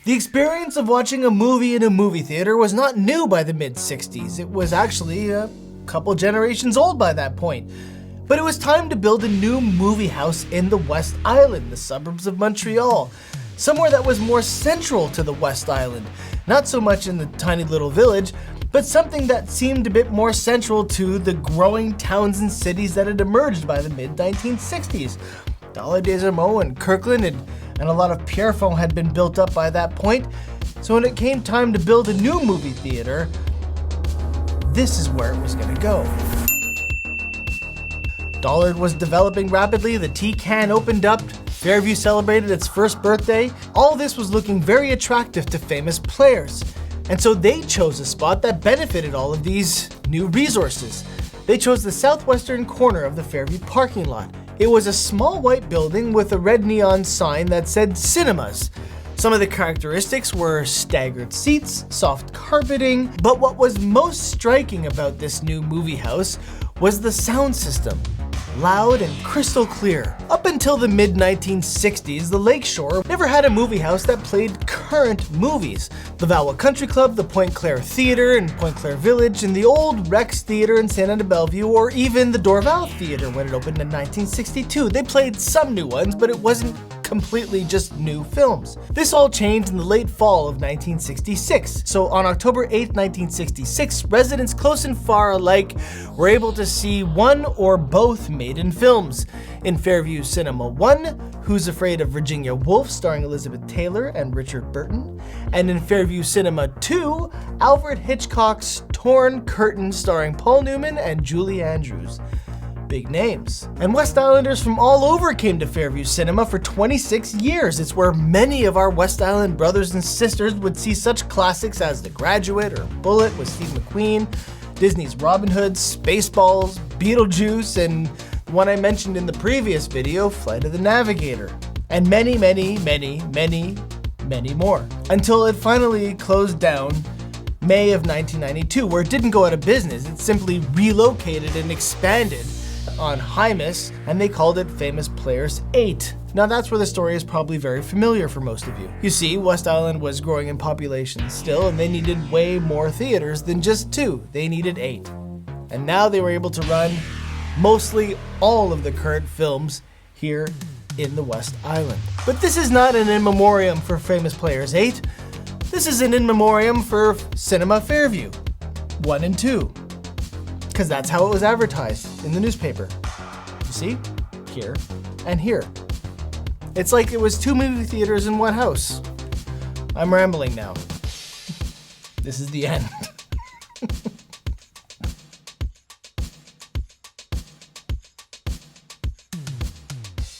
The experience of watching a movie in a movie theater was not new by the mid-60s. It was actually a couple generations old by that point. But it was time to build a new movie house in the West Island, the suburbs of Montreal. Somewhere that was more central to the West Island. Not so much in the tiny little village, but something that seemed a bit more central to the growing towns and cities that had emerged by the mid-1960s. Dollar des Ormeaux and Kirkland and a lot of Pierrefonds had been built up by that point. So when it came time to build a new movie theater, this is where it was going to go. Dollard was developing rapidly, the T-Can opened up, Fairview celebrated its first birthday. All this was looking very attractive to famous players. And so they chose a spot that benefited all of these new resources. They chose the southwestern corner of the Fairview parking lot. It was a small white building with a red neon sign that said Cinemas. Some of the characteristics were staggered seats, soft carpeting, but what was most striking about this new movie house was the sound system. Loud and crystal clear. Up until the mid-1960s, the Lakeshore never had a movie house that played current movies. The Valois Country Club, the Pointe Claire Theatre in Pointe Claire Village, and the old Rex Theatre in Saint Anne de Bellevue, or even the Dorval Theatre when it opened in 1962. They played some new ones, but it wasn't completely just new films. This all changed in the late fall of 1966. So on October 8th, 1966, residents close and far alike were able to see one or both maiden films. In Fairview Cinema 1, Who's Afraid of Virginia Woolf, starring Elizabeth Taylor and Richard Burton, and in Fairview Cinema 2, Alfred Hitchcock's Torn Curtain, starring Paul Newman and Julie Andrews. Big names. And West Islanders from all over came to Fairview Cinema for 26 years. It's where many of our West Island brothers and sisters would see such classics as The Graduate or Bullet with Steve McQueen, Disney's Robin Hood, Spaceballs, Beetlejuice, and the one I mentioned in the previous video, Flight of the Navigator. And many, many, many, many, many more. Until it finally closed down May of 1992, where it didn't go out of business. It simply relocated and expanded on Hymas, and they called it Famous Players 8. Now that's where the story is probably very familiar for most of you. You see, West Island was growing in population still, and they needed way more theaters than just 2. They needed 8. And now they were able to run mostly all of the current films here in the West Island. But this is not an in memoriam for Famous Players 8. This is an in memoriam for Cinema Fairview 1 and 2. Because that's how it was advertised in the newspaper. You see? Here and here. It's like it was 2 movie theaters in one house. I'm rambling now. This is the end.